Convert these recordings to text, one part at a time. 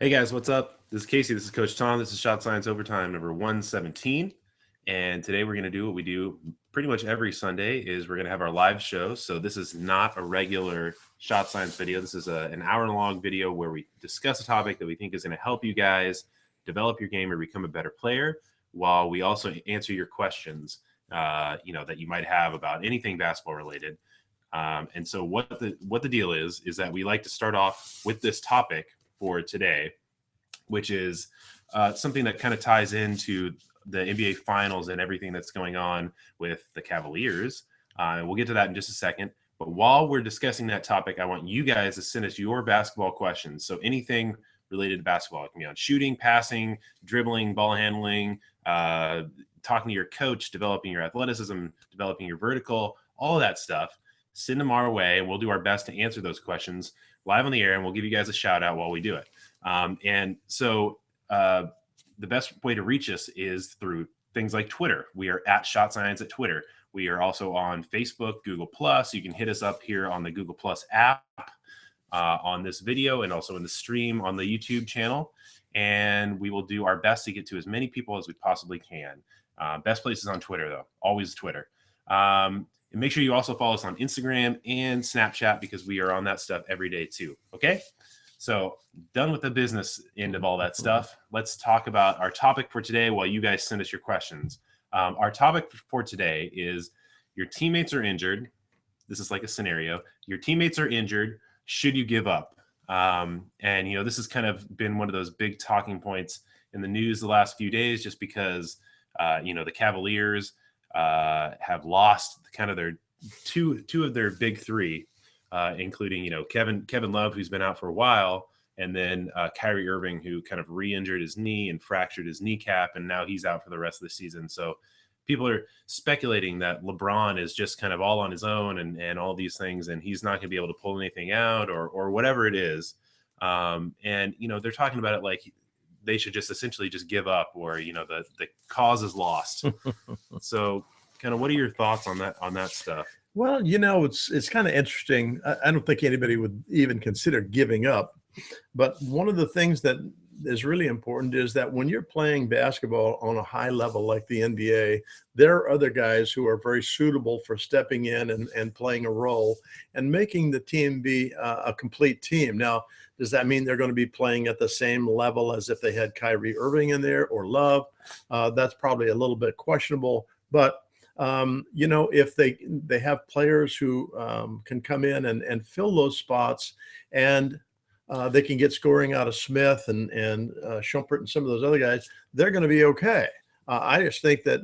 Hey guys, what's up? This is Casey. This is Coach Tom. This is Shot Science Overtime number 117. And today we're going to do what we do pretty much every Sunday is we're going to have our live show. So this is not a regular Shot Science video. This is an hour-long video where we discuss a topic that we think is going to help you guys develop your game or become a better player, while we also answer your questions, that you might have about anything basketball related. And so what the deal is that we like to start off with this topic for today, which is something that kind of ties into the NBA Finals and everything that's going on with the Cavaliers. And we'll get to that in just a second. But while we're discussing that topic, I want you guys to send us your basketball questions. So anything related to basketball, it can be on shooting, passing, dribbling, ball handling, talking to your coach, developing your athleticism, developing your vertical, all of that stuff. Send them our way, and we'll do our best to answer those questions live on the air, and we'll give you guys a shout out while we do it. And so the best way to reach us is through things like Twitter. We are at Shot Science at Twitter. We are also on Facebook, Google+. You can hit us up here on the Google+ app on this video, and also in the stream on the YouTube channel. And we will do our best to get to as many people as we possibly can. Best place is on Twitter, though. Always Twitter. And make sure you also follow us on Instagram and Snapchat, because we are on that stuff every day too. Okay. So done with the business end of all that stuff. Let's talk about our topic for today while you guys send us your questions. Our topic for today is your teammates are injured. This is like a scenario. Your teammates are injured. Should you give up? This has kind of been one of those big talking points in the news the last few days, just because, the Cavaliers have lost kind of their two of their big three, including Kevin Love, who's been out for a while, and then Kyrie Irving, who kind of re-injured his knee and fractured his kneecap, and now he's out for the rest of the season. So people are speculating that LeBron is just kind of all on his own and all these things, and he's not going to be able to pull anything out or whatever it is. They're talking about it like they should just essentially just give up, or the cause is lost. So kind of what are your thoughts on that stuff? Well, it's kind of interesting. I don't think anybody would even consider giving up. But one of the things that is really important is that when you're playing basketball on a high level like the NBA, there are other guys who are very suitable for stepping in and playing a role and making the team be a complete team. Now, does that mean they're going to be playing at the same level as if they had Kyrie Irving in there or Love? That's probably a little bit questionable. But if they have players who can come in and fill those spots, and they can get scoring out of Smith and Shumpert and some of those other guys, they're going to be okay. I just think that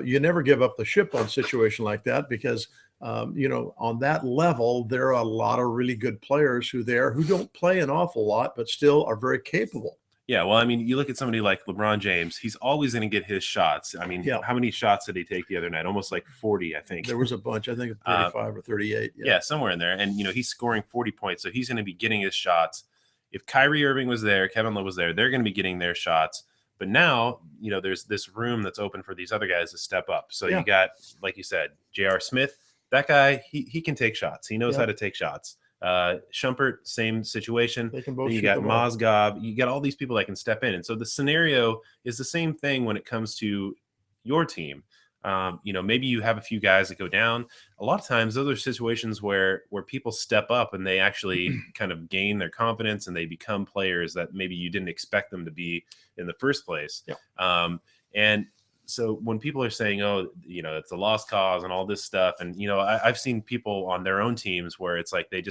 you never give up the ship on a situation like that, because on that level, there are a lot of really good players who don't play an awful lot, but still are very capable. Yeah, well, I mean, you look at somebody like LeBron James, he's always going to get his shots. I mean, Yeah. How many shots did he take the other night? Almost like 40, I think. There was a bunch, I think 35 or 38. Yeah, somewhere in there. And, he's scoring 40 points, so he's going to be getting his shots. If Kyrie Irving was there, Kevin Love was there, they're going to be getting their shots. But now, there's this room that's open for these other guys to step up. So you got, like you said, J.R. Smith. That guy, he can take shots. He knows how to take shots. Shumpert, same situation. They can both. You got Mozgov. You got all these people that can step in, and so the scenario is the same thing when it comes to your team. Maybe you have a few guys that go down. A lot of times, those are situations where people step up and they actually kind of gain their confidence and they become players that maybe you didn't expect them to be in the first place. Yeah. And so when people are saying, oh, it's a lost cause and all this stuff, and I've seen people on their own teams where it's like they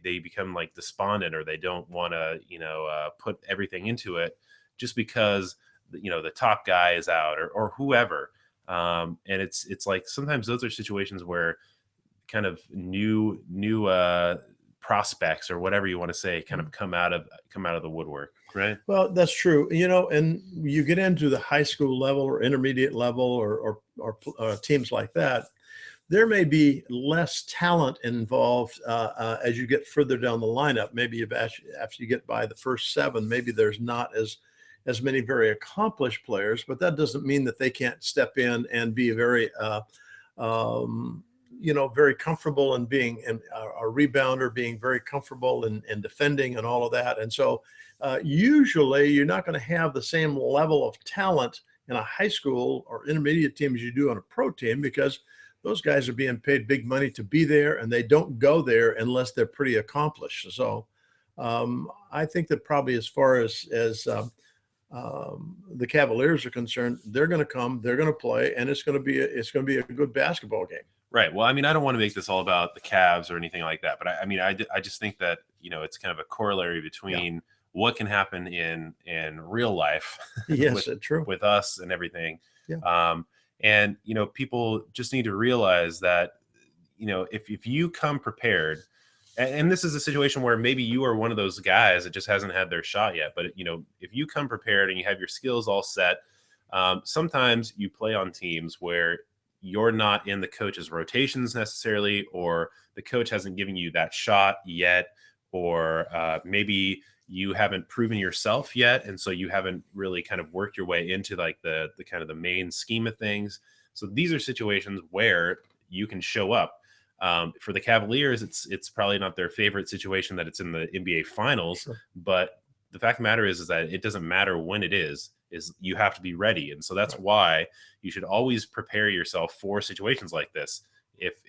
become like despondent, or they don't want to put everything into it just because the top guy is out or whoever. And it's like sometimes those are situations where kind of new prospects, or whatever you want to say, kind of come out of the woodwork. Right. Well, that's true. And you get into the high school level or intermediate level or teams like that, there may be less talent involved as you get further down the lineup. Maybe after you get by the first 7, maybe there's not as many very accomplished players, but that doesn't mean that they can't step in and be very very comfortable in being a rebounder, being very comfortable in defending and all of that. And so usually you're not going to have the same level of talent in a high school or intermediate team as you do on a pro team, because those guys are being paid big money to be there, and they don't go there unless they're pretty accomplished. So I think that probably as far as the Cavaliers are concerned, they're going to come, they're going to play, and it's going to be a good basketball game. Right. Well, I mean, I don't want to make this all about the Cavs or anything like that, but I mean, I just think that, it's kind of a corollary between what can happen in real life Yes, true. with us and everything. Yeah. And, people just need to realize that, if you come prepared, and this is a situation where maybe you are one of those guys that just hasn't had their shot yet, but if you come prepared and you have your skills all set, sometimes you play on teams where you're not in the coach's rotations necessarily, or the coach hasn't given you that shot yet, or maybe you haven't proven yourself yet, and so you haven't really kind of worked your way into like the kind of the main scheme of things. So these are situations where you can show up. For the Cavaliers, it's probably not their favorite situation that it's in the NBA Finals, Sure. but the fact of the matter is that it doesn't matter when it is you have to be ready. And so that's why you should always prepare yourself for situations like this. If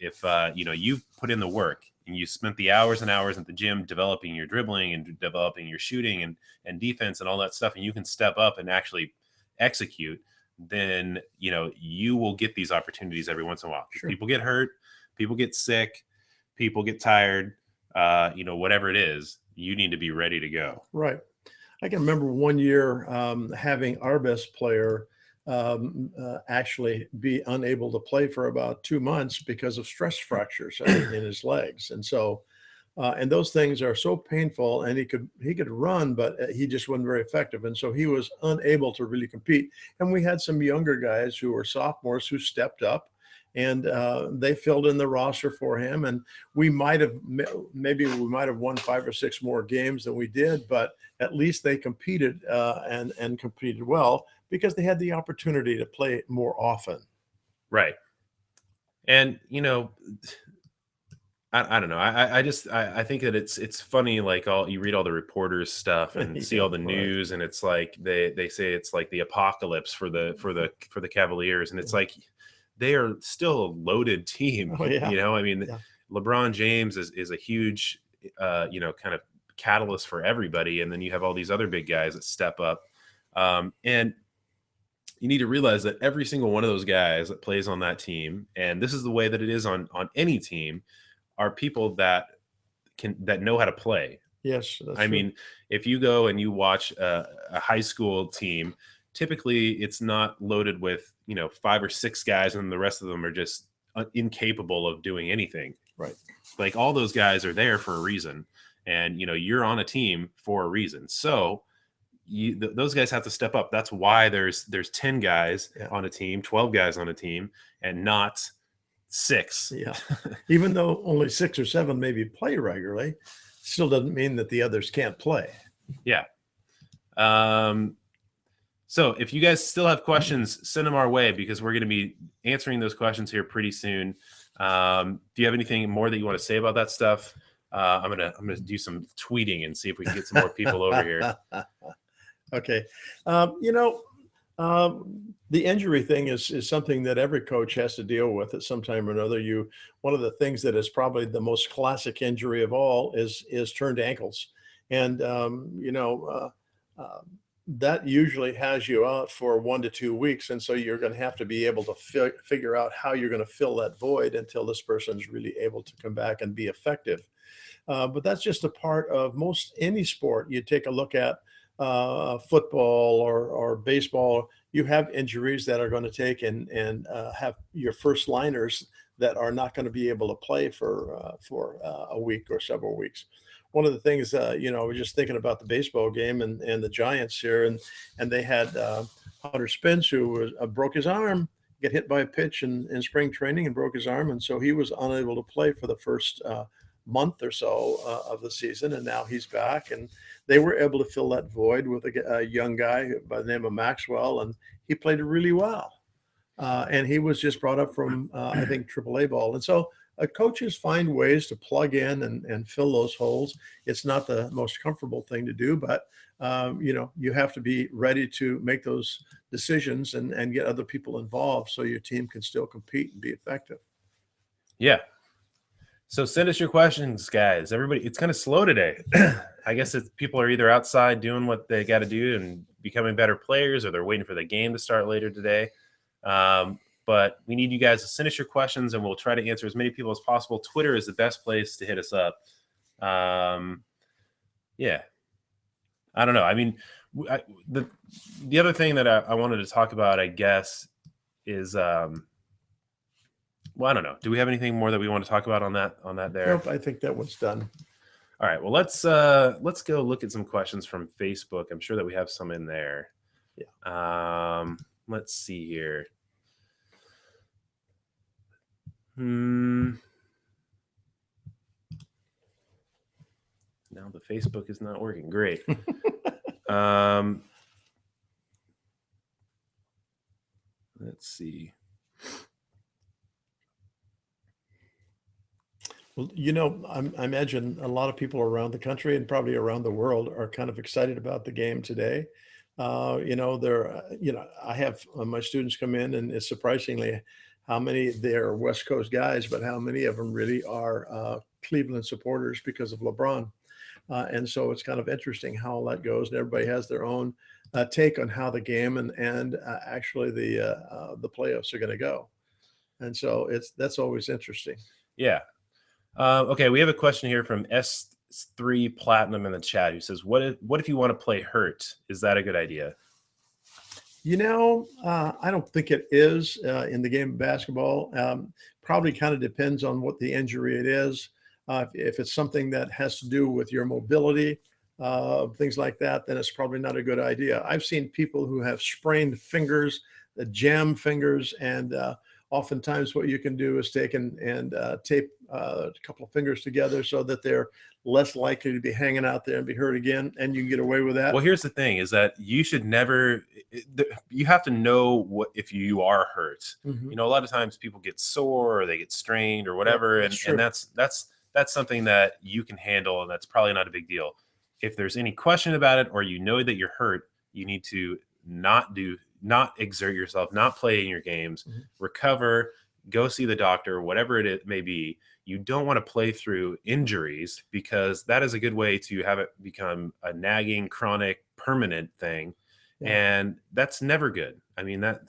you've put in the work and you spent the hours and hours at the gym developing your dribbling and developing your shooting and defense and all that stuff, and you can step up and actually execute, then you will get these opportunities every once in a while. Sure. People get hurt, people get sick, people get tired, whatever it is, you need to be ready to go. Right. I can remember one year having our best player actually be unable to play for about 2 months because of stress fractures in his legs. And so, and those things are so painful, and he could run, but he just wasn't very effective. And so he was unable to really compete. And we had some younger guys who were sophomores who stepped up, and they filled in the roster for him. And we might have won 5 or 6 more games than we did, but at least they competed and competed well because they had the opportunity to play more often. Right. And I don't know. I think that it's funny. Like you read all the reporters stuff and see all the news, and it's like they say it's like the apocalypse for the Cavaliers, and it's like they are still a loaded team. Oh, yeah. I mean, LeBron James is a huge kind of catalyst for everybody, and then you have all these other big guys that step up, and you need to realize that every single one of those guys that plays on that team, and this is the way that it is on any team, are people that know how to play. Yes, that's I true. mean, if you go and you watch a high school team, typically it's not loaded with 5 or 6 guys, and the rest of them are just incapable of doing anything. Right. Like all those guys are there for a reason, and you're on a team for a reason. So those guys have to step up. That's why there's 10 guys on a team, 12 guys on a team, and not 6. Yeah. Even though only 6 or 7 maybe play regularly, still doesn't mean that the others can't play. Yeah. So if you guys still have questions, send them our way, because we're going to be answering those questions here pretty soon. Do you have anything more that you want to say about that stuff? I'm gonna do some tweeting and see if we can get some more people over here. Okay. The injury thing is something that every coach has to deal with at some time or another. One of the things that is probably the most classic injury of all is turned ankles. And, that usually has you out for 1 to 2 weeks. And so you're going to have to be able to figure out how you're going to fill that void until this person's really able to come back and be effective. But that's just a part of any sport. You take a look at football or baseball, you have injuries that are going to take and have your first liners that are not going to be able to play for a week or several weeks. One of the things, I was just thinking about the baseball game and the Giants here, and they had Hunter Spence, who broke his arm, get hit by a pitch in spring training and broke his arm, and so he was unable to play for the first month or so of the season, and now he's back, and they were able to fill that void with a young guy by the name of Maxwell, and he played really well. and he was just brought up from I think AAA ball. And so coaches find ways to plug in and fill those holes. It's not the most comfortable thing to do, but you have to be ready to make those decisions and get other people involved so your team can still compete and be effective. Yeah. So send us your questions, guys. Everybody, it's kind of slow today. I guess people are either outside doing what they got to do and becoming better players, or they're waiting for the game to start later today. But we need you guys to send us your questions, and we'll try to answer as many people as possible. Twitter is the best place to hit us up. Yeah. I don't know. I mean, the other thing that I wanted to talk about, I guess, is well, I don't know. Do we have anything more that we want to talk about on that there? Nope, I think that one's done. All right. Well, let's go look at some questions from Facebook. I'm sure that we have some in there. Yeah. Let's see here. Now the Facebook is not working. Great. Let's see. Well, I imagine a lot of people around the country and probably around the world are kind of excited about the game today. I have my students come in, and it's surprisingly how many they're West Coast guys, but how many of them really are Cleveland supporters because of LeBron. And so it's kind of interesting how all that goes, and everybody has their own take on how the game and actually the playoffs are going to go. And so that's always interesting. Yeah. Okay, we have a question here from S3 Platinum in the chat who says, "What if you want to play hurt? Is that a good idea?" I don't think it is in the game of basketball. Probably kind of depends on what the injury it is. If it's something that has to do with your mobility, things like that, then it's probably not a good idea. I've seen people who have sprained fingers, jam fingers, and oftentimes what you can do is take and tape a couple of fingers together so that they're less likely to be hanging out there and be hurt again, and you can get away with that. Well, here's the thing is that you should never you have to know what if you are hurt. Mm-hmm. A lot of times people get sore or they get strained or whatever, Yeah, and that's something that you can handle, and that's probably not a big deal. If there's any question about it or that you're hurt, you need to not exert yourself, not play in your games, mm-hmm. recover, go see the doctor, whatever it may be. You don't want to play through injuries because that is a good way to have it become a nagging, chronic, permanent thing. Yeah. And that's never good. I mean, that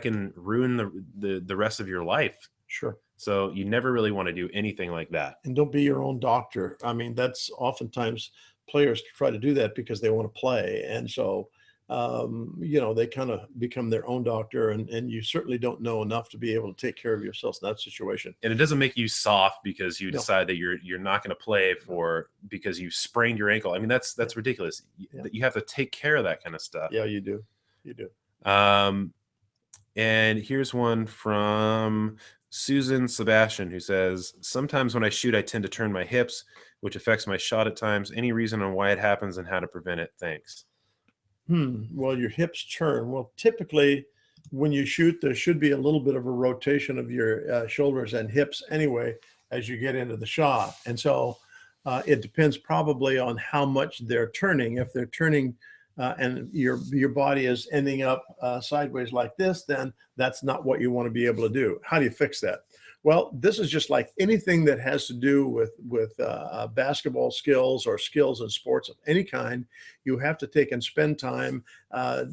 can ruin the rest of your life. Sure. So you never really want to do anything like that. And don't be your own doctor. I mean, that's oftentimes players try to do that because they want to play. And so, they kind of become their own doctor, and you certainly don't know enough to be able to take care of yourself in that situation. And it doesn't make you soft because you decide that you're not going to play because you sprained your ankle. I mean, that's ridiculous. Yeah. You have to take care of that kind of stuff. Yeah, you do. And here's one from Susan Sebastian who says, "Sometimes when I shoot, I tend to turn my hips, which affects my shot at times. Any reason on why it happens and how to prevent it? Thanks." Well, your hips turn. Well, typically when you shoot, there should be a little bit of a rotation of your shoulders and hips anyway as you get into the shot. And so it depends probably on how much they're turning. If they're turning and your body is ending up sideways like this, then that's not what you want to be able to do. How do you fix that? Well, this is just like anything that has to do with basketball skills or skills in sports of any kind. You have to take and spend time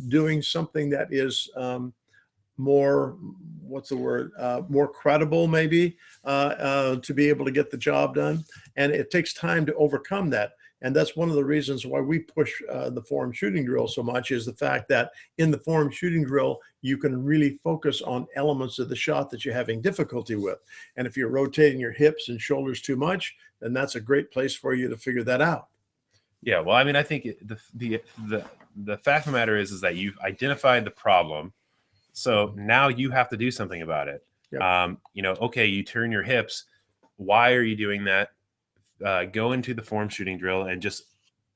doing something that is more, more credible maybe to be able to get the job done. And it takes time to overcome that. And that's one of the reasons why we push the form shooting drill so much, is the fact that in the form shooting drill, you can really focus on elements of the shot that you're having difficulty with. And if you're rotating your hips and shoulders too much, then that's a great place for you to figure that out. Yeah, well, I mean, I think the fact of the matter is that you've identified the problem. So now you have to do something about it. Yep. Okay, you turn your hips. Why are you doing that? Go into the form shooting drill and just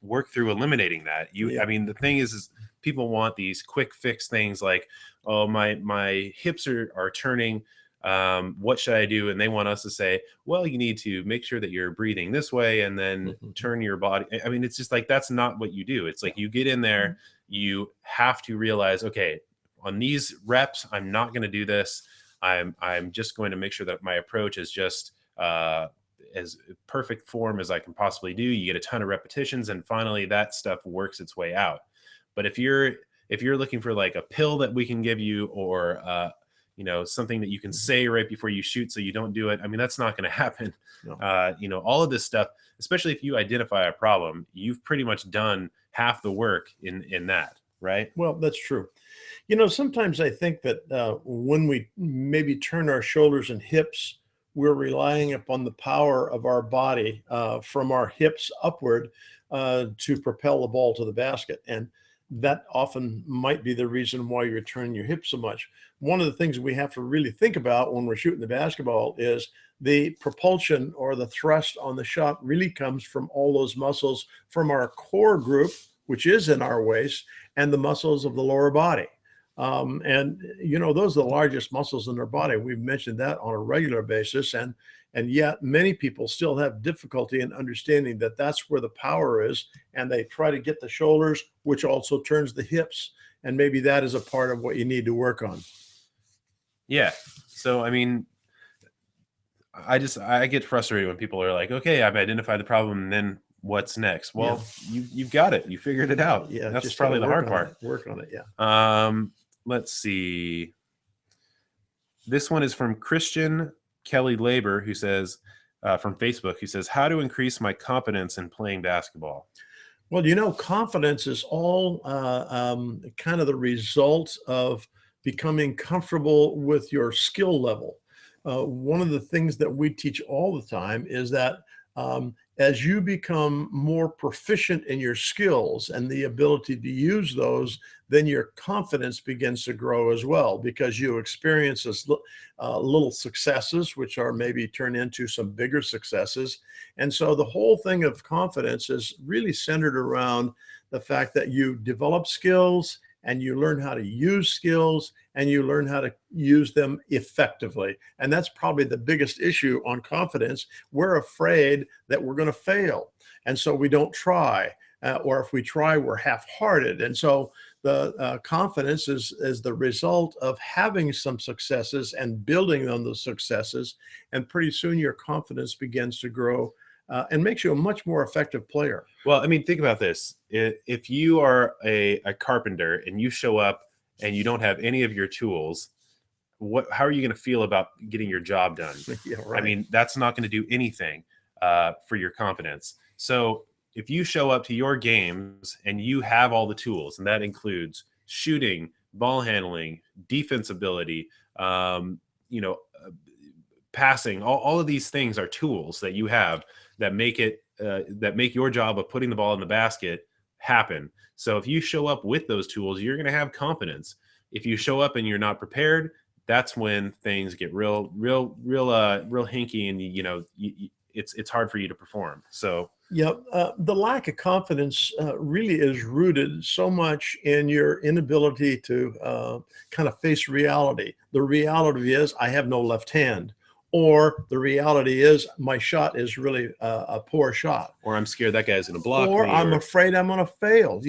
work through eliminating that. I mean, the thing is people want these quick fix things like, oh, my hips are turning. What should I do? And they want us to say, well, you need to make sure that you're breathing this way and then turn your body. I mean, it's just like, that's not what you do. It's like you get in there, you have to realize, okay, on these reps, I'm not going to do this. I'm just going to make sure that my approach is just as perfect form as I can possibly do. You get a ton of repetitions, and finally that stuff works its way out. But if you're looking for like a pill that we can give you, or something that you can say right before you shoot so you don't do it, I mean, that's not going to happen. No. All of this stuff, especially if you identify a problem, you've pretty much done half the work in that, right? Well, that's true. Sometimes I think that when we maybe turn our shoulders and hips, we're relying upon the power of our body from our hips upward to propel the ball to the basket. And that often might be the reason why you're turning your hips so much. One of the things we have to really think about when we're shooting the basketball is the propulsion or the thrust on the shot really comes from all those muscles from our core group, which is in our waist, and the muscles of the lower body. Those are the largest muscles in our body. We've mentioned that on a regular basis. And yet many people still have difficulty in understanding that that's where the power is. And they try to get the shoulders, which also turns the hips. And maybe that is a part of what you need to work on. Yeah. So, I mean, I get frustrated when people are like, okay, I've identified the problem, and then what's next? Well, you've got it. You figured it out. Yeah. That's probably the hard part. Work on it. Yeah. Let's see. This one is from Christian Kelly Labor, who says, from Facebook, who says, how to increase my confidence in playing basketball. Well, confidence is all kind of the result of becoming comfortable with your skill level. One of the things that we teach all the time is that as you become more proficient in your skills and the ability to use those, then your confidence begins to grow as well, because you experience this little successes, which are maybe turn into some bigger successes. And so the whole thing of confidence is really centered around the fact that you develop skills and you learn how to use skills and you learn how to use them effectively. And that's probably the biggest issue on confidence. We're afraid that we're going to fail. And so we don't try, or if we try, we're half-hearted. And so the confidence is the result of having some successes and building on those successes. And pretty soon your confidence begins to grow and makes you a much more effective player. Well, I mean, think about this. If you are a carpenter and you show up and you don't have any of your tools, how are you going to feel about getting your job done? Yeah, right. I mean, that's not going to do anything for your confidence. So if you show up to your games and you have all the tools, and that includes shooting, ball handling, defense ability, passing, all of these things are tools that you have that make your job of putting the ball in the basket happen. So if you show up with those tools, you're going to have confidence. If you show up and you're not prepared, that's when things get real hinky, and it's hard for you to perform. So the lack of confidence really is rooted so much in your inability to kind of face reality. The reality is I have no left hand. Or the reality is my shot is really a poor shot. Or I'm scared that guy's going to block or me. I'm afraid I'm going to fail.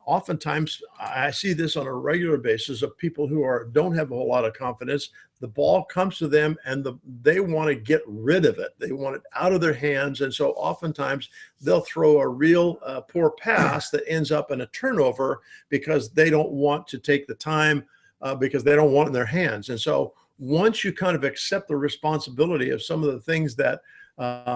Oftentimes I see this on a regular basis of people who don't have a whole lot of confidence. The ball comes to them and they want to get rid of it. They want it out of their hands. And so oftentimes they'll throw a real poor pass that ends up in a turnover because they don't want to take the time because they don't want it in their hands. And so once you kind of accept the responsibility of some of the things that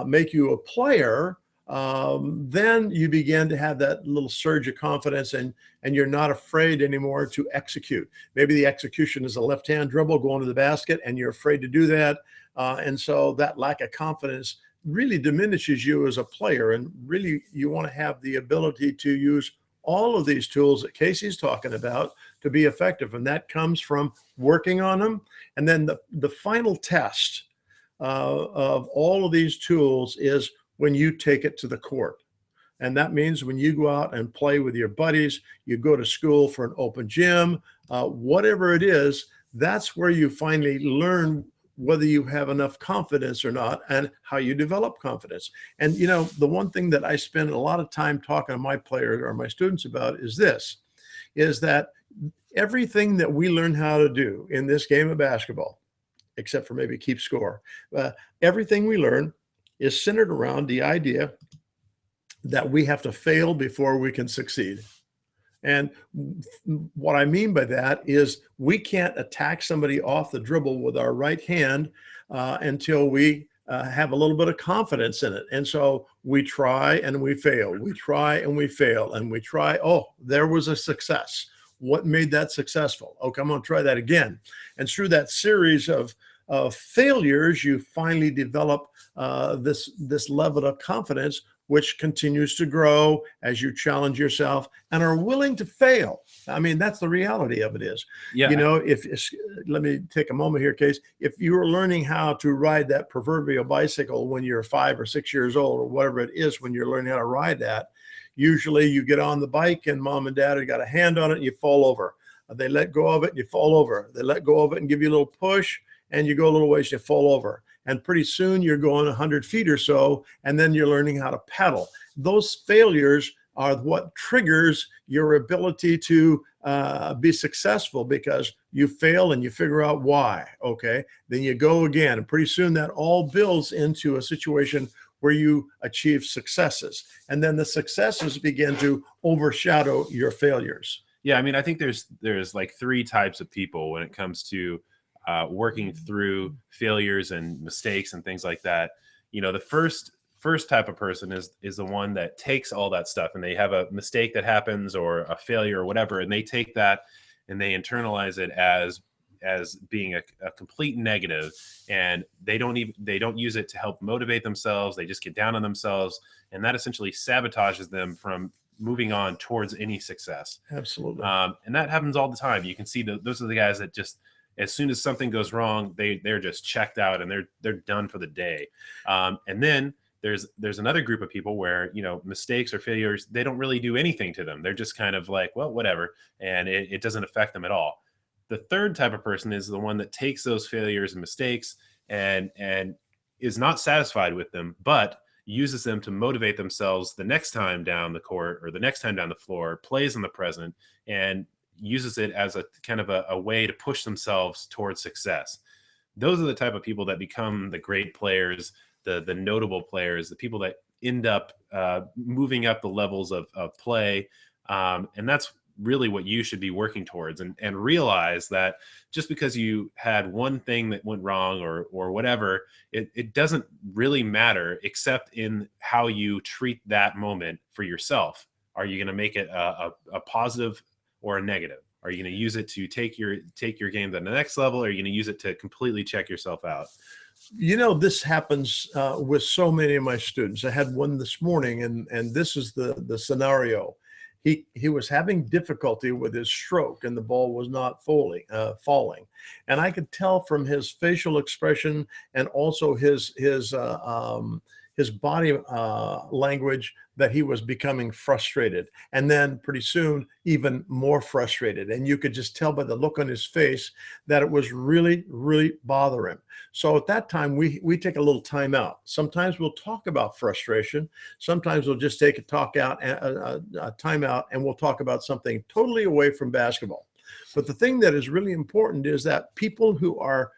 make you a player, then you begin to have that little surge of confidence, and you're not afraid anymore to execute. Maybe the execution is a left-hand dribble going to the basket, and you're afraid to do that. And so that lack of confidence really diminishes you as a player. And really, you want to have the ability to use all of these tools that Casey's talking about to be effective. And that comes from working on them. And then the final test of all of these tools is when you take it to the court. And that means when you go out and play with your buddies, you go to school for an open gym, whatever it is, that's where you finally learn whether you have enough confidence or not and how you develop confidence. And, you know, the one thing that I spend a lot of time talking to my players or my students about is this, is that everything that we learn how to do in this game of basketball, except for maybe keep score, everything we learn is centered around the idea that we have to fail before we can succeed. And what I mean by that is we can't attack somebody off the dribble with our right hand until we have a little bit of confidence in it. And so we try and we fail. We try and we fail. And we try. Oh, there was a success. What made that successful? Okay, I'm going to try that again. And through that series of failures, you finally develop this level of confidence, which continues to grow as you challenge yourself and are willing to fail. I mean, that's the reality of it is. Yeah. You know, let me take a moment here, Case. If you were learning how to ride that proverbial bicycle when you're 5 or 6 years old, or whatever it is, when you're learning how to ride that, usually you get on the bike and mom and dad have got a hand on it and you fall over. They let go of it and you fall over. They let go of it and give you a little push and you go a little ways, you fall over. And pretty soon you're going 100 feet or so, and then you're learning how to pedal. Those failures are what triggers your ability to be successful, because you fail and you figure out why. Okay, then you go again, and pretty soon that all builds into a situation where you achieve successes, and then the successes begin to overshadow your failures. Yeah, I mean, I think there's like 3 types of people when it comes to working through failures and mistakes and things like that. You know, the first type of person is the one that takes all that stuff, and they have a mistake that happens or a failure or whatever, and they take that and they internalize it as being a complete negative, and they don't use it to help motivate themselves. They just get down on themselves, and that essentially sabotages them from moving on towards any success. Absolutely. And that happens all the time. You can see those are the guys that just, as soon as something goes wrong, they're just checked out and they're done for the day. And then there's another group of people where, you know, mistakes or failures, they don't really do anything to them. They're just kind of like, well, whatever, and it doesn't affect them at all. The third type of person is the one that takes those failures and mistakes and is not satisfied with them, but uses them to motivate themselves the next time down the court or the next time down the floor, plays in the present, and uses it as a kind of a way to push themselves towards success. Those are the type of people that become the great players, the notable players, the people that end up moving up the levels of play. And that's really what you should be working towards, and realize that just because you had one thing that went wrong or whatever, it doesn't really matter, except in how you treat that moment for yourself. Are you going to make it a positive or a negative? Are you going to use it to take your game to the next level? Or are you going to use it to completely check yourself out? You know, this happens with so many of my students. I had one this morning, and this is the scenario. He was having difficulty with his stroke, and the ball was not falling. And I could tell from his facial expression and also his body language that he was becoming frustrated, and then pretty soon even more frustrated. And you could just tell by the look on his face that it was really, really bothering him. So at that time, we take a little time out. Sometimes we'll talk about frustration. Sometimes we'll just take a time out, and we'll talk about something totally away from basketball. But the thing that is really important is that people who are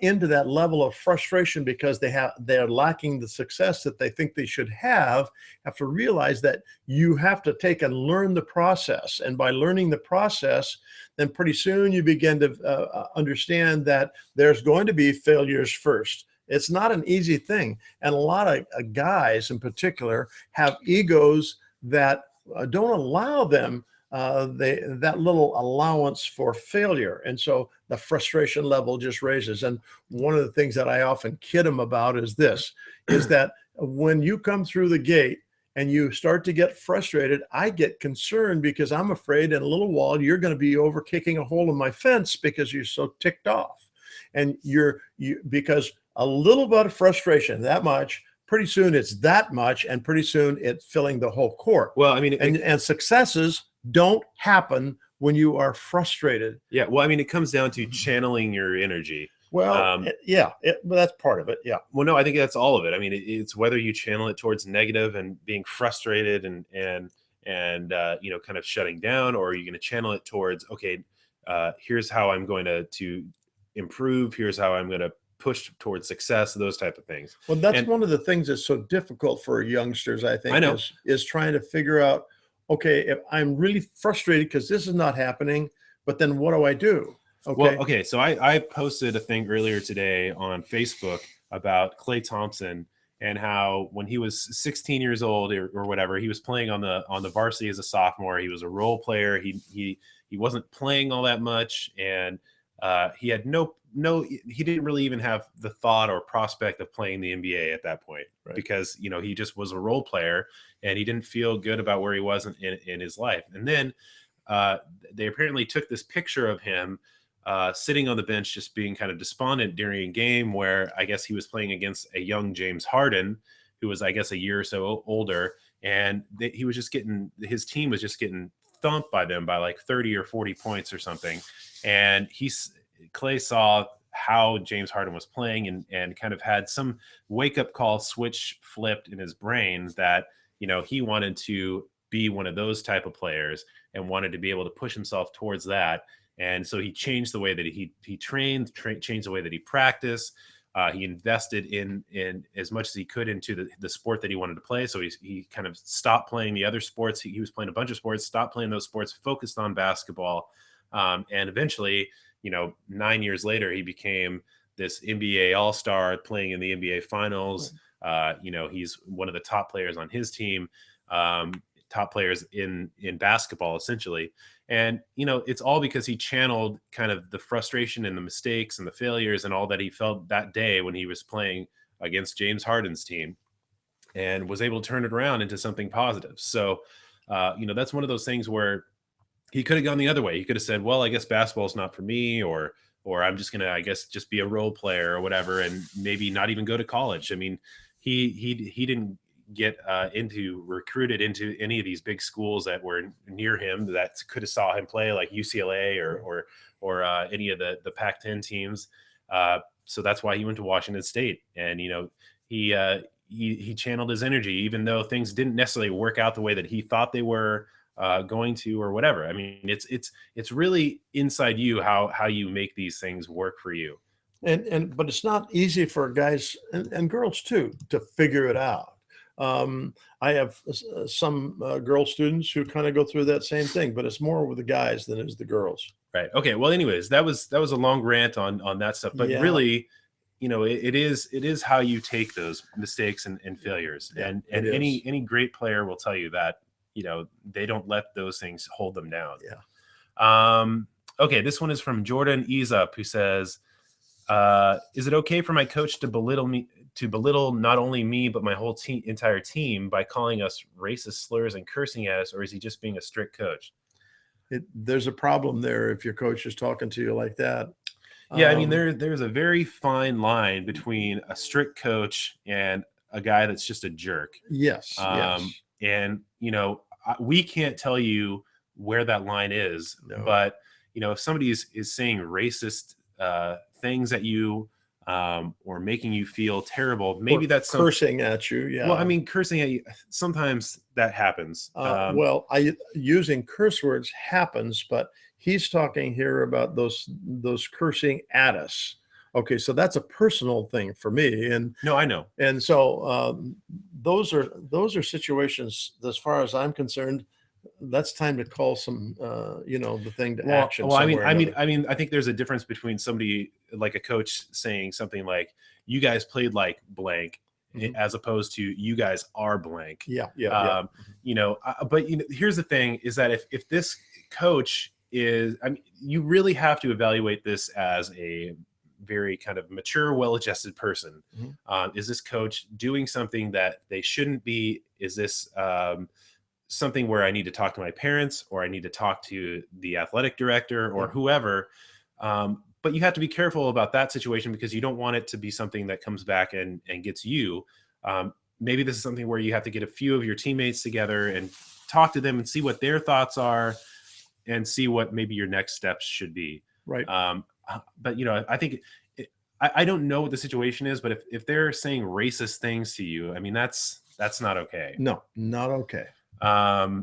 into that level of frustration because they're lacking the success that they think they should have to realize that you have to take and learn the process. And by learning the process, then pretty soon you begin to understand that there's going to be failures first. It's not an easy thing. And a lot of guys in particular have egos that don't allow them that little allowance for failure. And so the frustration level just raises. And one of the things that I often kid them about is this, is that when you come through the gate and you start to get frustrated, I get concerned because I'm afraid in a little while you're going to be over kicking a hole in my fence because you're so ticked off. And because a little bit of frustration, that much, pretty soon it's that much, and pretty soon it's filling the whole court. Well, I mean, And successes don't happen when you are frustrated. yeah. Well, I mean, it comes down to channeling your energy. Well, yeah, but that's part of it. Yeah. Well, no, I think that's all of it. I mean, it's whether you channel it towards negative and being frustrated and kind of shutting down, or you're going to channel it towards, okay, here's how I'm going to improve. Here's how I'm going to push towards success. Those type of things. Well, that's one of the things that's so difficult for youngsters, I think, I know. is trying to figure out, okay, if I'm really frustrated because this is not happening, but then what do I do? Okay. Well, okay. So I posted a thing earlier today on Facebook about Klay Thompson and how when he was 16 years old or whatever, he was playing on the varsity as a sophomore. He was a role player. He wasn't playing all that much, and he had he didn't really even have the thought or prospect of playing the NBA at that point, Right. because he just was a role player and he didn't feel good about where he was in his life. And then they apparently took this picture of him sitting on the bench, just being kind of despondent during a game where I guess he was playing against a young James Harden, who was, I guess, a year or so older. And he was just his team was just getting thumped by them by like 30 or 40 points or something. And Klay saw how James Harden was playing and kind of had some wake up call switch flipped in his brain that, he wanted to be one of those type of players and wanted to be able to push himself towards that. And so he changed the way that he trained, changed the way that he practiced. He invested in as much as he could into the sport that he wanted to play. So he kind of stopped playing the other sports. He was playing a bunch of sports, stopped playing those sports, focused on basketball. And eventually, 9 years later, he became this NBA All-Star playing in the NBA Finals. He's one of the top players on his team, top players in basketball, essentially. And, it's all because he channeled kind of the frustration and the mistakes and the failures and all that he felt that day when he was playing against James Harden's team, and was able to turn it around into something positive. So, that's one of those things where he could have gone the other way. He could have said, well, I guess basketball is not for me, or I'm just going to, I guess, just be a role player or whatever, and maybe not even go to college. I mean, he didn't get recruited into any of these big schools that were near him that could have saw him play, like UCLA or any of the Pac-10 teams. So that's why he went to Washington State, and he channeled his energy, even though things didn't necessarily work out the way that he thought they were going to, or whatever. I mean, it's really inside you how you make these things work for you. But it's not easy for guys and girls too to figure it out. I have some girl students who kind of go through that same thing, but it's more with the guys than it is the girls. Right. Okay. Well, anyways, that was a long rant on that stuff, but really, it is how you take those mistakes and failures. Yeah, and any great player will tell you that, they don't let those things hold them down. Yeah. Okay. This one is from Jordan Easup, who says, is it okay for my coach to belittle not only me, but my whole entire team by calling us racist slurs and cursing at us, or is he just being a strict coach? There's a problem there if your coach is talking to you like that. Yeah, I mean, there's a very fine line between a strict coach and a guy that's just a jerk. Yes. Yes. And, we can't tell you where that line is, No. but, if somebody is saying racist things at you, or making you feel terrible, maybe that's cursing at you. Yeah. Well, I mean, cursing at you, sometimes that happens. Using curse words happens, but he's talking here about those cursing at us. Okay, so that's a personal thing for me, and no, I know. And so those are situations, as far as I'm concerned, that's time to call some, the thing to action. Well, I mean, I think there's a difference between somebody like a coach saying something like, "You guys played like blank," mm-hmm. as opposed to "You guys are blank." Yeah. But here's the thing: is that if this coach is, I mean, you really have to evaluate this as a very kind of mature, well-adjusted person. Mm-hmm. Is this coach doing something that they shouldn't be? Is this something where I need to talk to my parents, or I need to talk to the athletic director, or whoever? But you have to be careful about that situation, because you don't want it to be something that comes back and gets you. Maybe this is something where you have to get a few of your teammates together and talk to them and see what their thoughts are and see what maybe your next steps should be. Right. But I think I don't know what the situation is, but if they're saying racist things to you, I mean that's not okay. No, not okay.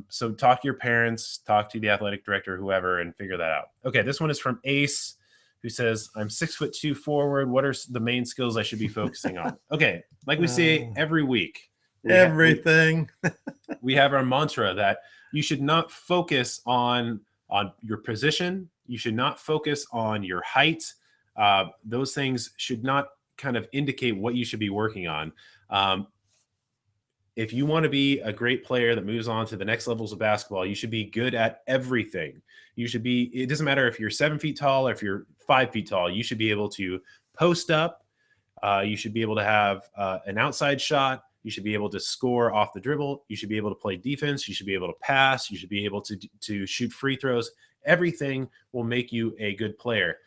So talk to your parents, talk to the athletic director, whoever, and figure that out. Okay, this one is from Ace, who says, "I'm 6'2" forward. What are the main skills I should be focusing on?" Okay, like we say every week, everything. We have our mantra that you should not focus on your position. You should not focus on your height. Those things should not kind of indicate what you should be working on. If you want to be a great player that moves on to the next levels of basketball, you should be good at everything. You should be, it doesn't matter if you're 7 feet tall or if you're 5 feet tall, you should be able to post up. You should be able to have an outside shot. You should be able to score off the dribble. You should be able to play defense. You should be able to pass. You should be able to shoot free throws. Everything will make you a good player.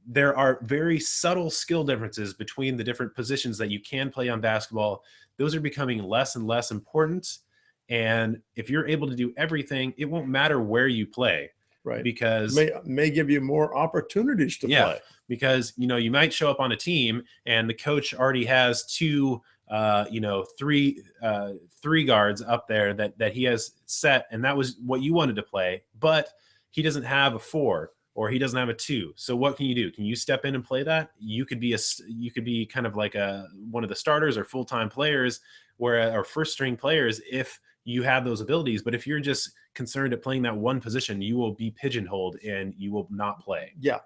There are very subtle skill differences between the different positions that you can play on basketball. Those are becoming less and less important. And if you're able to do everything, it won't matter where you play. Right. Because may give you more opportunities to play. Because you might show up on a team and the coach already has three guards up there that he has set, and that was what you wanted to play, but he doesn't have a 4 or he doesn't have a 2. So what can you do? Can you step in and play that? You could be kind of like one of the starters or full-time players or first string players if you have those abilities. But if you're just concerned at playing that one position, you will be pigeonholed and you will not play. Yeah.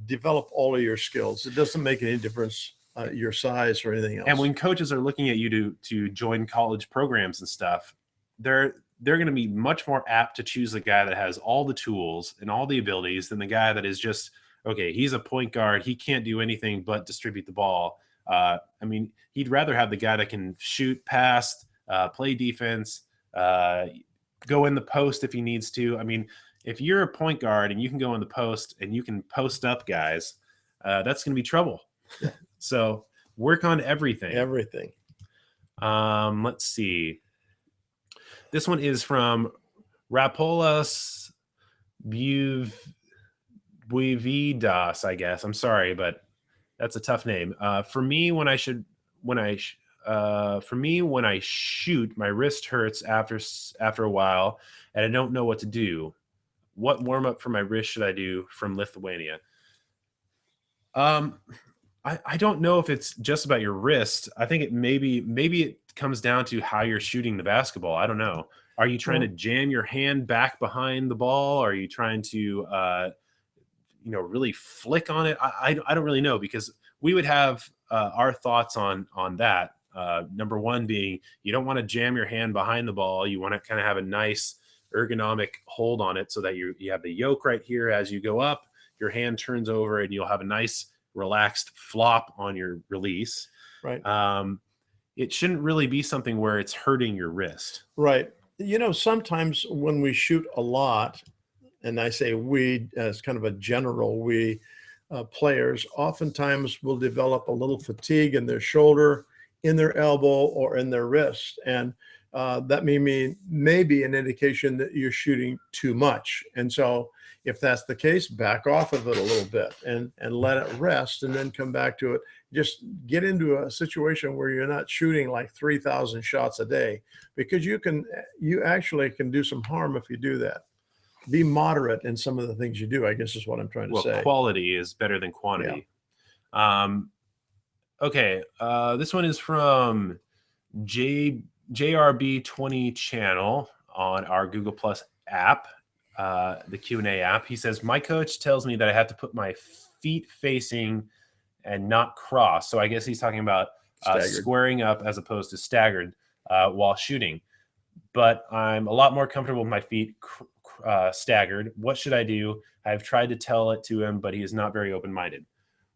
Develop all of your skills. It doesn't make any difference your size or anything else. And when coaches are looking at you to join college programs and stuff, they're going to be much more apt to choose the guy that has all the tools and all the abilities than the guy that is just, okay, he's a point guard, he can't do anything but distribute the ball. He'd rather have the guy that can shoot, pass, play defense, go in the post if he needs to. I mean, if you're a point guard and you can go in the post and you can post up guys, that's going to be trouble. So work on everything. Let's see. This one is from Rapolas Buividas, I guess. I'm sorry, but that's a tough name. For me, when I shoot, my wrist hurts after a while, and I don't know what to do. What warm up for my wrist should I do? From Lithuania. I don't know if it's just about your wrist. I think maybe it comes down to how you're shooting the basketball. I don't know. Are you trying to jam your hand back behind the ball? Are you trying to really flick on it? I don't really know, because we would have our thoughts on that. Number one being, you don't want to jam your hand behind the ball. You want to kind of have a nice ergonomic hold on it so that you have the yoke right here. As you go up, your hand turns over and you'll have a nice relaxed flop on your release. Right. It shouldn't really be something where it's hurting your wrist. Right. Sometimes when we shoot a lot, and I say we as kind of a general, we players oftentimes will develop a little fatigue in their shoulder, in their elbow, or in their wrist. And that may be an indication that you're shooting too much. And so if that's the case, back off of it a little bit and let it rest, and then come back to it. Just get into a situation where you're not shooting like 3,000 shots a day, because you actually can do some harm if you do that. Be moderate in some of the things you do, I guess is what I'm trying to say. Quality is better than quantity. Yeah. Okay. This one is from JRB20 channel on our Google Plus app, the Q&A app. He says, my coach tells me that I have to put my feet facing and not cross. So I guess he's talking about squaring up as opposed to staggered while shooting. But I'm a lot more comfortable with my feet staggered. What should I do? I've tried to tell it to him, but he is not very open-minded.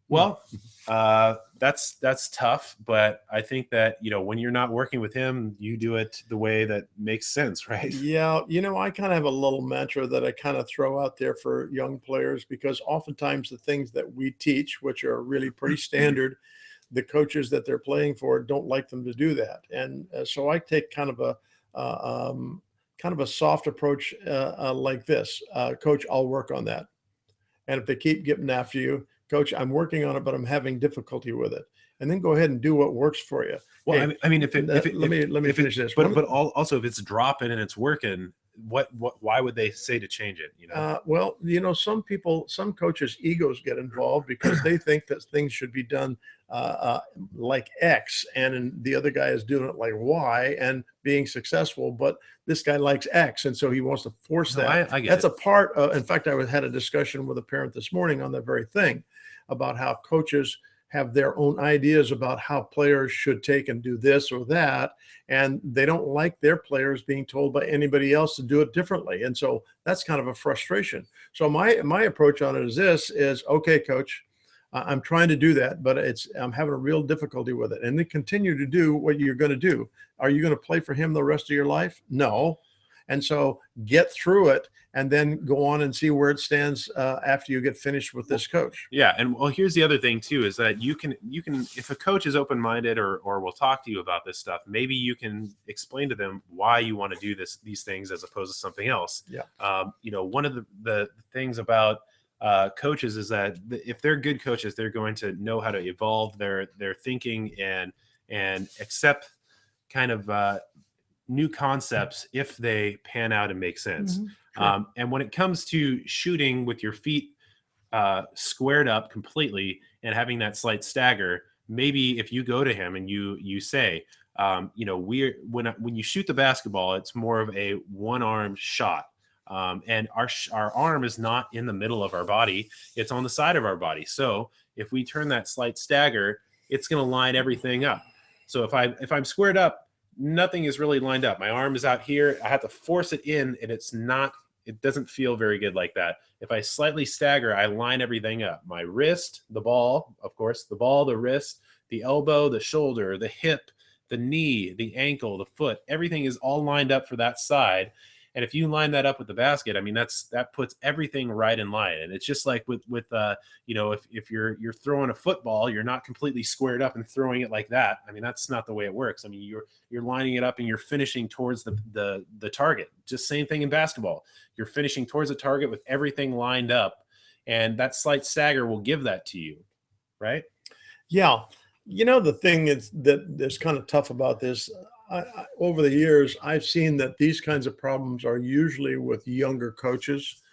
Well, that's tough, but I think that, when you're not working with him, you do it the way that makes sense, right? Yeah. I kind of have a little mantra that I kind of throw out there for young players, because oftentimes the things that we teach, which are really pretty standard, the coaches that they're playing for don't like them to do that. And so I take kind of a soft approach like this. Coach, I'll work on that. And if they keep getting after you, coach, I'm working on it, but I'm having difficulty with it. And then go ahead and do what works for you. Well, Hey, I mean, if let me finish this. but also if it's dropping and it's working, why would they say to change it? Well, some people, some coaches' egos get involved because they think that things should be done like X, and the other guy is doing it like Y and being successful. But this guy likes X, and so he wants to force No, that. I get That's it. a part of. In fact, had a discussion with a parent this morning on that very thing about how coaches have their own ideas about how players should take and do this or that, and they don't like their players being told by anybody else to do it differently. And so that's kind of a frustration. So my approach on it is this: is okay, coach, I'm trying to do that, but I'm having a real difficulty with it. And then continue to do what you're going to do. Are you going to play for him the rest of your life? No. And so get through it and then go on and see where it stands after you get finished with this coach. Yeah, and well, here's the other thing too, is that you can if a coach is open-minded or will talk to you about this stuff, maybe you can explain to them why you want to do these things as opposed to something else. Yeah. One of the things about coaches is that if they're good coaches, they're going to know how to evolve their thinking and accept kind of new concepts if they pan out and make sense. Mm-hmm. Sure. And when it comes to shooting with your feet squared up completely and having that slight stagger, maybe if you go to him and you say, when you shoot the basketball, it's more of a one-armed shot. And our arm is not in the middle of our body; it's on the side of our body. So if we turn that slight stagger, it's going to line everything up. So if I'm squared up, nothing is really lined up. My arm is out here. I have to force it in, and it doesn't feel very good like that. If I slightly stagger, I line everything up. My wrist, the ball, of course, the wrist, the elbow, the shoulder, the hip, the knee, the ankle, the foot, everything is all lined up for that side. And if you line that up with the basket, I mean, that puts everything right in line. And it's just like with if you're throwing a football, you're not completely squared up and throwing it like that. I mean, that's not the way it works. I mean, you're lining it up and you're finishing towards the target. Just same thing in basketball. You're finishing towards the target with everything lined up, and that slight stagger will give that to you, right? Yeah. The thing that's kind of tough about this, over the years, I've seen that these kinds of problems are usually with younger coaches.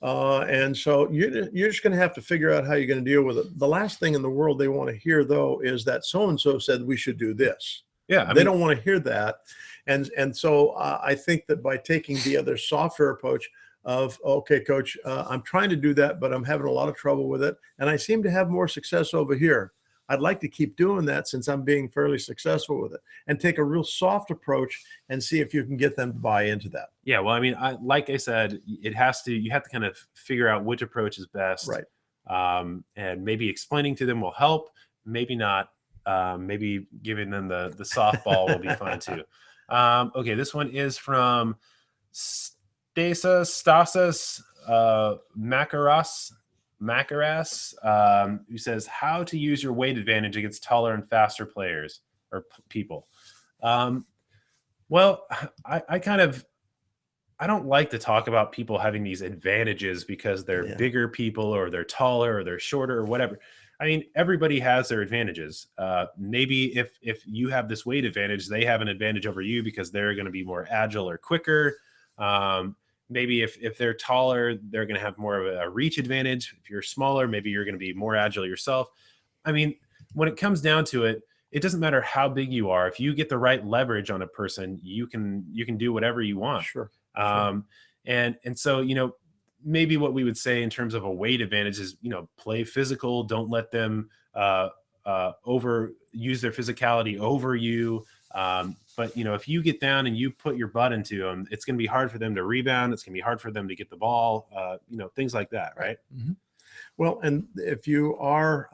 And so you're just going to have to figure out how you're going to deal with it. The last thing in the world they want to hear, though, is that so-and-so said we should do this. Yeah. They don't want to hear that. And so I think that by taking the other softer approach of, okay, coach, I'm trying to do that, but I'm having a lot of trouble with it. And I seem to have more success over here. I'd like to keep doing that since I'm being fairly successful with it, and take a real soft approach and see if you can get them to buy into that. Yeah. Well, I mean, like I said, you have to kind of figure out which approach is best. Right. And maybe explaining to them will help. Maybe not. Maybe giving them the softball will be fine too. Okay. This one is from Stasas Macaras, who says how to use your weight advantage against taller and faster players or people. Well, I don't like to talk about people having these advantages because they're bigger people or they're taller or they're shorter or whatever. I mean, everybody has their advantages. Maybe if you have this weight advantage, they have an advantage over you because they're going to be more agile or quicker. Maybe if they're taller, they're going to have more of a reach advantage. If you're smaller, maybe you're going to be more agile yourself. I mean, when it comes down to it, it doesn't matter how big you are. If you get the right leverage on a person, you can do whatever you want. Sure. And so, maybe what we would say in terms of a weight advantage is, play physical. Don't let them use their physicality over you. But if you get down and you put your butt into them, it's going to be hard for them to rebound. It's going to be hard for them to get the ball, things like that. Right. Mm-hmm. Well, and if you are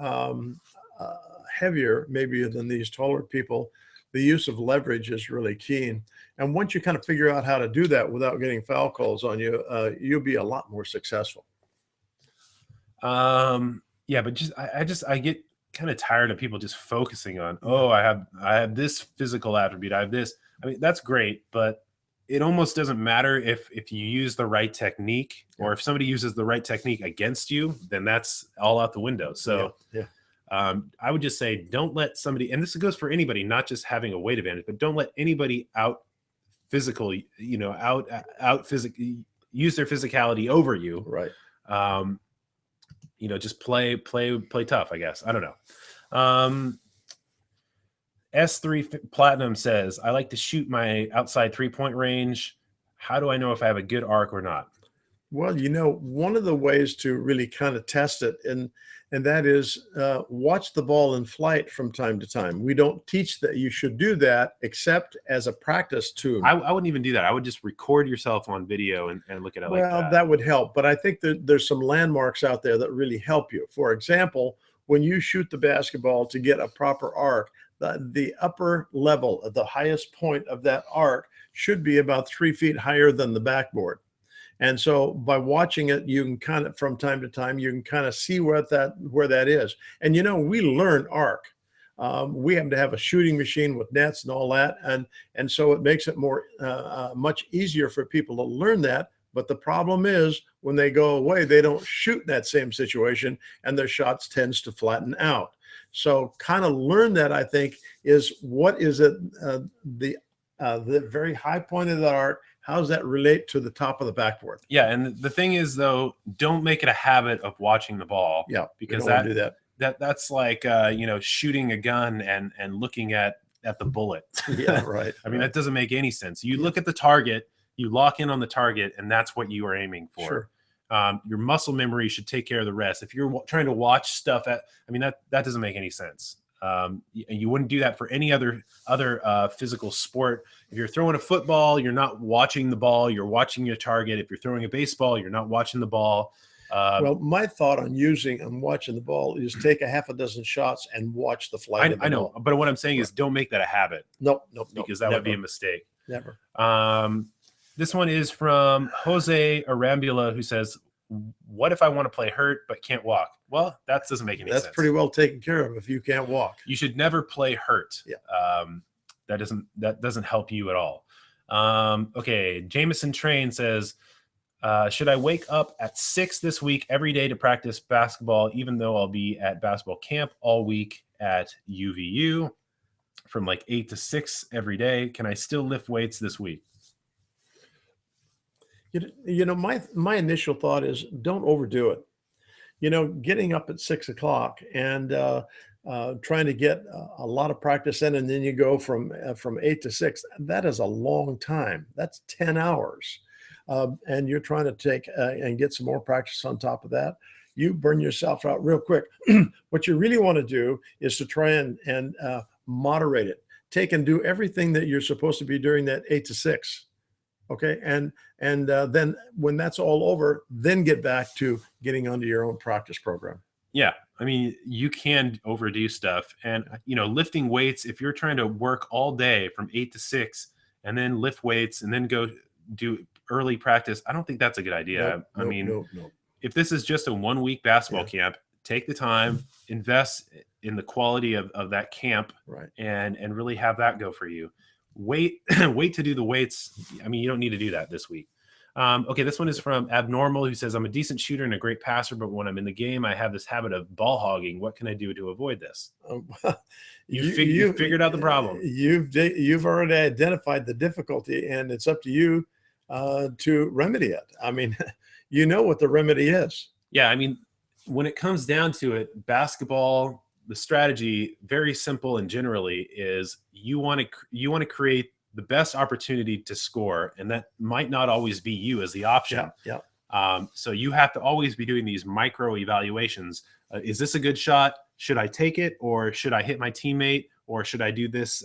heavier, maybe than these taller people, the use of leverage is really key. And once you kind of figure out how to do that without getting foul calls on you, you'll be a lot more successful. Yeah, but I get kind of tired of people just focusing on, oh, I have this physical attribute, I have this. I mean, that's great, but it almost doesn't matter if you use the right technique, or if somebody uses the right technique against you, then that's all out the window. So I would just say, don't let somebody, and this goes for anybody, not just having a weight advantage, but don't let anybody out physical, out physically use their physicality over you. Right. Just play tough, I guess. I don't know. S3 Platinum says, I like to shoot my outside 3-point range. How do I know if I have a good arc or not? Well, one of the ways to really kind of test it, and that is watch the ball in flight from time to time. We don't teach that you should do that except as a practice tool. I wouldn't even do that. I would just record yourself on video and look at it like that. Well, that would help. But I think that there's some landmarks out there that really help you. For example, when you shoot the basketball to get a proper arc, the upper level, the highest point of that arc should be about 3 feet higher than the backboard. And so by watching it, you can kind of, from time to time, you can kind of see where that is. And, we learn arc. We happen to have a shooting machine with nets and all that. And so it makes it more, much easier for people to learn that. But the problem is when they go away, they don't shoot that same situation and their shots tends to flatten out. So kind of learn that, I think, is what is it, the very high point of the arc, how does that relate to the top of the backboard? Yeah, and the thing is, though, don't make it a habit of watching the ball. Yeah, because do that. That's like shooting a gun and looking at the bullet. Yeah, right. I mean, that doesn't make any sense. You look at the target, you lock in on the target, and that's what you are aiming for. Sure. Your muscle memory should take care of the rest. If you're trying to watch stuff that doesn't make any sense. You wouldn't do that for any other physical sport. If you're throwing a football, you're not watching the ball, you're watching your target. If you're throwing a baseball, you're not watching the ball. Well, my thought on watching the ball is take a half a dozen shots and watch the flight of the I know, ball. but what I'm saying is don't make that a habit. Nope, because that would be a mistake. Never. This one is from Jose Arambula, who says, what if I want to play hurt but can't walk? Well, that doesn't make any sense. That's pretty well taken care of if you can't walk. You should never play hurt. Yeah. That doesn't help you at all. Okay, Jameson Train says, should I wake up at 6 this week every day to practice basketball, even though I'll be at basketball camp all week at UVU from like 8 to 6 every day? Can I still lift weights this week? My initial thought is don't overdo it. Getting up at 6 o'clock and trying to get a lot of practice in, and then you go from 8 to 6. That is a long time. That's 10 hours. And you're trying to take and get some more practice on top of that. You burn yourself out real quick. What you really want to do is to try and moderate it. Take and do everything that you're supposed to be doing that 8 to 6. Okay. And then when that's all over, then get back to getting onto your own practice program. Yeah. I mean, you can overdo stuff, and, lifting weights, if you're trying to work all day from 8 to 6 and then lift weights and then go do early practice, I don't think that's a good idea. No. If this is just a 1 week basketball camp, take the time, invest in the quality of that camp, right, and really have that go for you. Wait to do the weights. I mean, you don't need to do that this week. Okay, this one is from Abnormal, who says, I'm a decent shooter and a great passer, but when I'm in the game, I have this habit of ball hogging. What can I do to avoid this? You figured out the problem. You've already identified the difficulty, and it's up to you to remedy it. I mean, you know what the remedy is. Yeah, I mean, when it comes down to it, basketball, the strategy, very simple and generally, is you want to create the best opportunity to score, and that might not always be you as the option. Yeah. So you have to always be doing these micro evaluations. Is this a good shot? Should I take it, or should I hit my teammate, or should I do this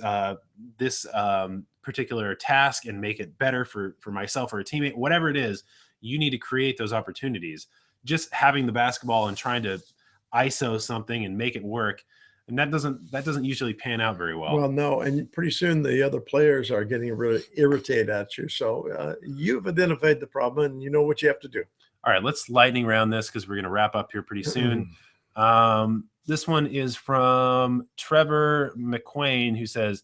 particular task and make it better for myself or a teammate? Whatever it is, you need to create those opportunities. Just having the basketball and trying to ISO something and make it work, and that doesn't usually pan out very well. Well, no, and pretty soon the other players are getting really irritated at you. So you've identified the problem, and you know what you have to do. All right, let's lightning round this because we're going to wrap up here pretty soon. This one is from Trevor McQuain, who says,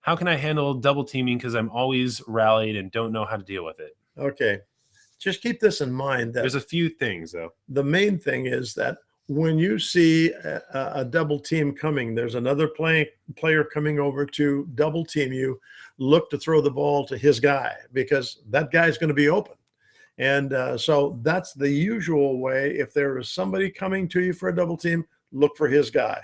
how can I handle double teaming because I'm always rallied and don't know how to deal with it? Okay. Just keep this in mind that There's a few things, though. the main thing is that when you see a double team coming, there's another player coming over to double team you, look to throw the ball to his guy because that guy's going to be open. And so that's the usual way. If there is somebody coming to you for a double team, look for his guy.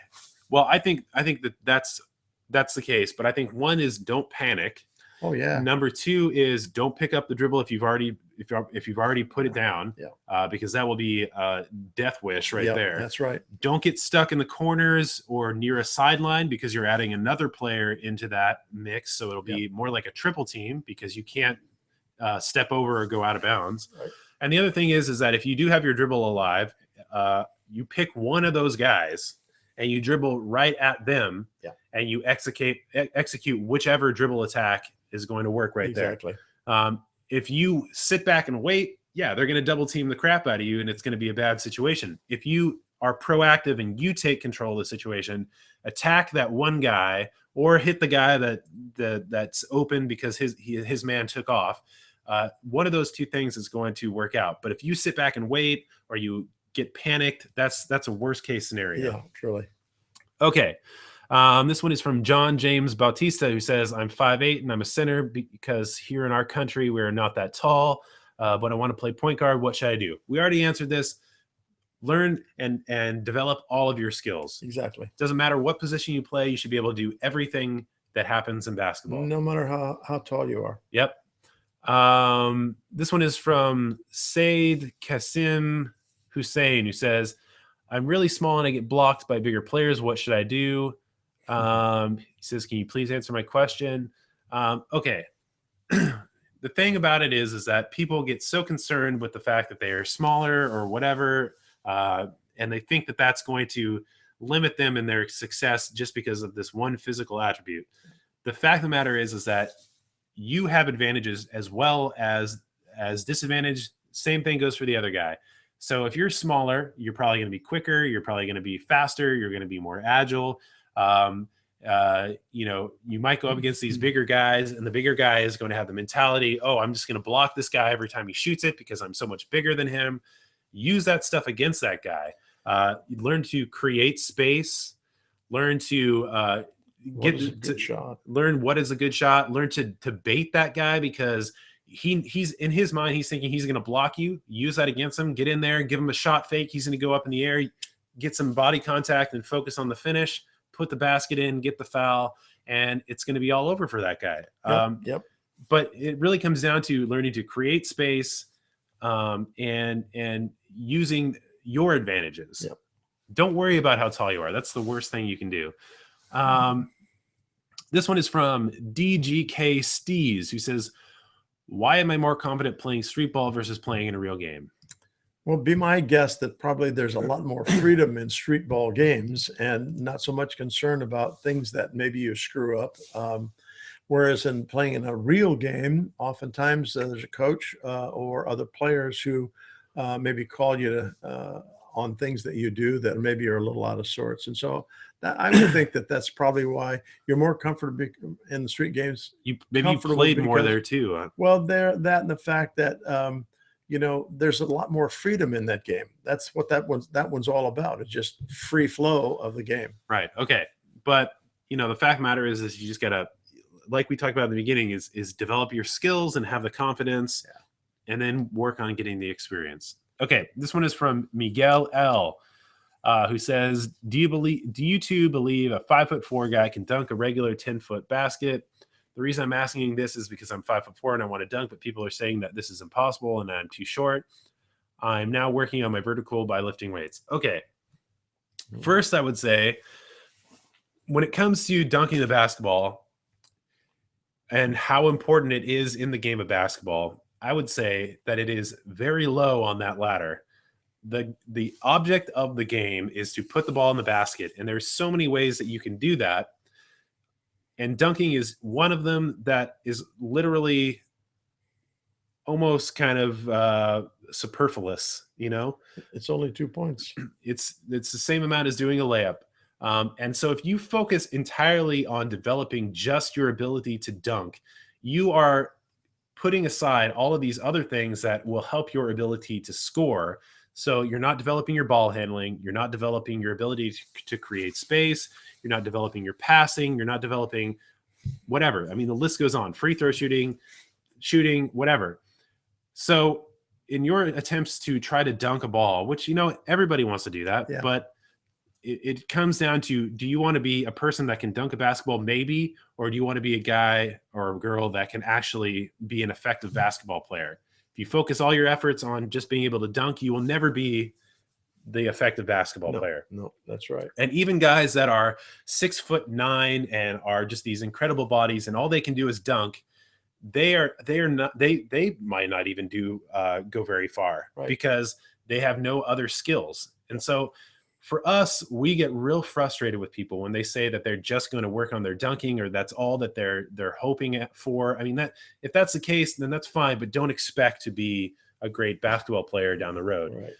Well, I think that's the case, but I think one is don't panic. Oh yeah. Number two is don't pick up the dribble if you've already put it down, because that will be a death wish right there. That's right. Don't get stuck in the corners or near a sideline because you're adding another player into that mix, so it'll be more like a triple team because you can't step over or go out of bounds. Right. And the other thing is that if you do have your dribble alive, you pick one of those guys and you dribble right at them, and you execute whichever dribble attack is going to work right there. If you sit back and wait, they're going to double team the crap out of you, and it's going to be a bad situation. If you are proactive and you take control of the situation, attack that one guy or hit the guy that's open because his man took off. One of those two things is going to work out. But if you sit back and wait or you get panicked, that's a worst case scenario. Yeah, truly. Okay. This one is from John James Bautista, who says, I'm 5'8" and I'm a center because here in our country, we're not that tall, but I want to play point guard. What should I do? We already answered this. Learn and develop all of your skills. Exactly. Doesn't matter what position you play. You should be able to do everything that happens in basketball. No matter how tall you are. Yep. This one is from Said Kasim Hussein, who says, I'm really small and I get blocked by bigger players. What should I do? He says, can you please answer my question? Okay. The thing about it is that people get so concerned with the fact that they are smaller or whatever, and they think that that's going to limit them in their success just because of this one physical attribute. The fact of the matter is that you have advantages as well as disadvantage. Same thing goes for the other guy. So if you're smaller, you're probably going to be quicker. You're probably going to be faster. You're going to be more agile. You might go up against these bigger guys, and the bigger guy is going to have the mentality, oh, I'm just going to block this guy every time he shoots it because I'm so much bigger than him. Use that stuff against that guy. Learn to create space. Learn to learn what is a good shot. Learn to bait that guy because he's in his mind, he's thinking he's going to block you. Use that against him. Get in there, give him a shot fake. He's going to go up in the air, get some body contact and focus on the finish, put the basket in, get the foul, and it's going to be all over for that guy. But it really comes down to learning to create space and using your advantages. Don't worry about how tall you are. That's the worst thing you can do. This one is from DGK Stees, who says, why am I more confident playing street ball versus playing in a real game? Well, be my guest that probably there's a lot more freedom in street ball games and not so much concern about things that maybe you screw up. Whereas in playing in a real game, oftentimes there's a coach or other players who maybe call you to, on things that you do that maybe are a little out of sorts. And so I would think that that's probably why you're more comfortable in the street games. You played more there too. Well, that and the fact that, there's a lot more freedom in that game. That's what that one's all about. It's just free flow of the game. Right. Okay. But the fact of the matter is you just gotta, like we talked about in the beginning, is develop your skills and have the confidence, and then work on getting the experience. Okay. This one is from Miguel L, who says, do you two believe a 5'4" guy can dunk a regular 10-foot basket? The reason I'm asking this is because I'm 5'4" and I want to dunk, but people are saying that this is impossible and I'm too short. I'm now working on my vertical by lifting weights. Okay. First, I would say when it comes to dunking the basketball and how important it is in the game of basketball, I would say that it is very low on that ladder. The object of the game is to put the ball in the basket, and there's so many ways that you can do that. And dunking is one of them that is literally almost kind of superfluous, you know. It's only 2 points. It's the same amount as doing a layup. And so if you focus entirely on developing just your ability to dunk, you are putting aside all of these other things that will help your ability to score. So you're not developing your ball handling, you're not developing your ability to create space, you're not developing your passing, you're not developing whatever. I mean, the list goes on. Free throw shooting, whatever. So in your attempts to try to dunk a ball, which, you know, everybody wants to do that, Yeah. but it comes down to, do you want to be a person that can dunk a basketball? Maybe. Or do you want to be a guy or a girl that can actually be an effective basketball player? If you focus all your efforts on just being able to dunk, you will never be the effective basketball player. No, that's right. And even guys that are 6'9" and are just these incredible bodies and all they can do is dunk, they might not even go very far, Right. because they have no other skills. And so for us, we get real frustrated with people when they say that they're just going to work on their dunking, or that's all that they're hoping for. I mean, that if that's the case, then that's fine, but don't expect to be a great basketball player down the road. Right.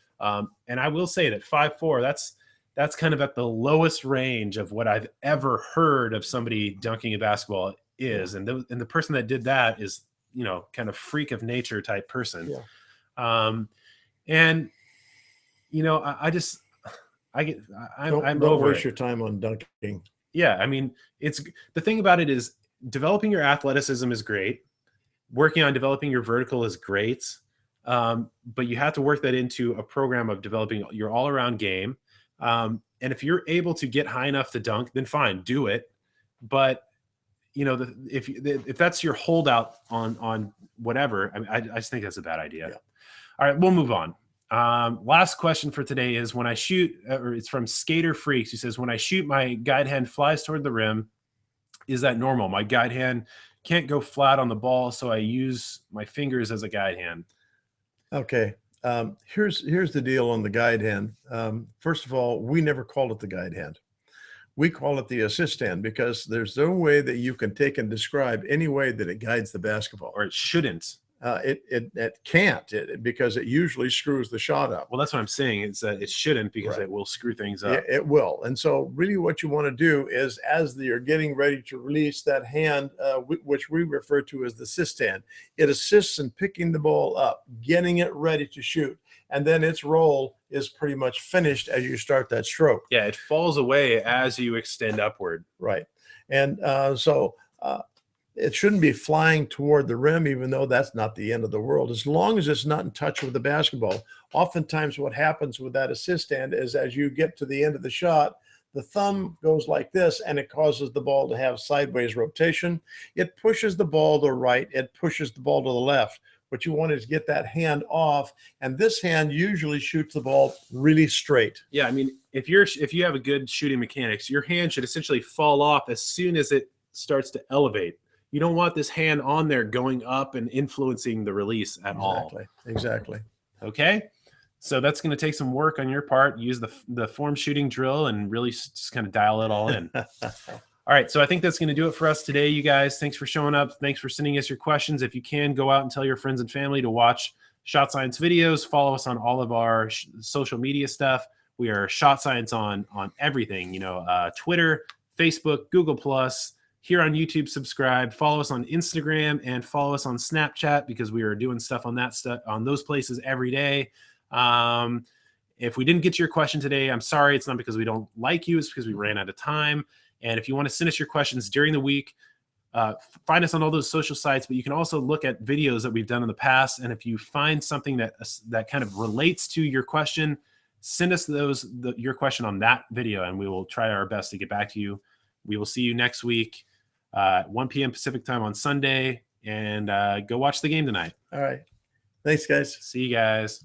And I will say that 5'4", that's kind of at the lowest range of what I've ever heard of somebody dunking a basketball is. And the person that did that is, you know, kind of freak of nature type person. Yeah. And, you know, I'm Don't over waste it. your time on dunking. Yeah. I mean, it's the thing about it is developing your athleticism is great. Working on developing your vertical is great. But you have to work that into a program of developing your all around game. And if you're able to get high enough to dunk, then fine, do it. But you know, if that's your holdout on whatever, I mean, I just think that's a bad idea. Yeah. All right, we'll move on. Last question for today is, when I shoot, or it's from Skater Freaks. He says, when I shoot, my guide hand flies toward the rim. Is that normal? My guide hand can't go flat on the ball, so I use my fingers as a guide hand. Okay. Here's the deal on the guide hand. First of all, we never call it the guide hand. We call it the assist hand, because there's no way that you can take and describe any way that it guides the basketball. Or it shouldn't. It can't, because it usually screws the shot up. Well, that's what I'm saying, is that it shouldn't, because Right. it will screw things up. It will. And so really what you want to do is, as you're getting ready to release that hand, which we refer to as the assist hand, it assists in picking the ball up, getting it ready to shoot. And then its role is pretty much finished as you start that stroke. Yeah, it falls away as you extend upward. Right. And so it shouldn't be flying toward the rim, even though that's not the end of the world, as long as it's not in touch with the basketball. Oftentimes what happens with that assist hand is, as you get to the end of the shot, the thumb goes like this, and it causes the ball to have sideways rotation. It pushes the ball to the right. It pushes the ball to the left. What you want is to get that hand off, and this hand usually shoots the ball really straight. Yeah, I mean, if you have a good shooting mechanics, your hand should essentially fall off as soon as it starts to elevate. You don't want this hand on there going up and influencing the release at all. Exactly. Okay, so that's going to take some work on your part. Use the form shooting drill and really just kind of dial it all in. All right, so I think that's going to do it for us today, you guys. Thanks for showing up. Thanks for sending us your questions. If you can, go out and tell your friends and family to watch Shot Science videos. Follow us on all of our social media stuff. We are Shot Science on everything, you know, Twitter, Facebook, Google+. Here on YouTube, subscribe. Follow us on Instagram and follow us on Snapchat, because we are doing stuff on those places every day. If we didn't get to your question today, I'm sorry. It's not because we don't like you. It's because we ran out of time. And if you want to send us your questions during the week, find us on all those social sites. But you can also look at videos that we've done in the past. And if you find something that kind of relates to your question, send us your question on that video, and we will try our best to get back to you. We will see you next week, 1 p.m. Pacific time on Sunday, and go watch the game tonight. All right. Thanks, guys. See you guys.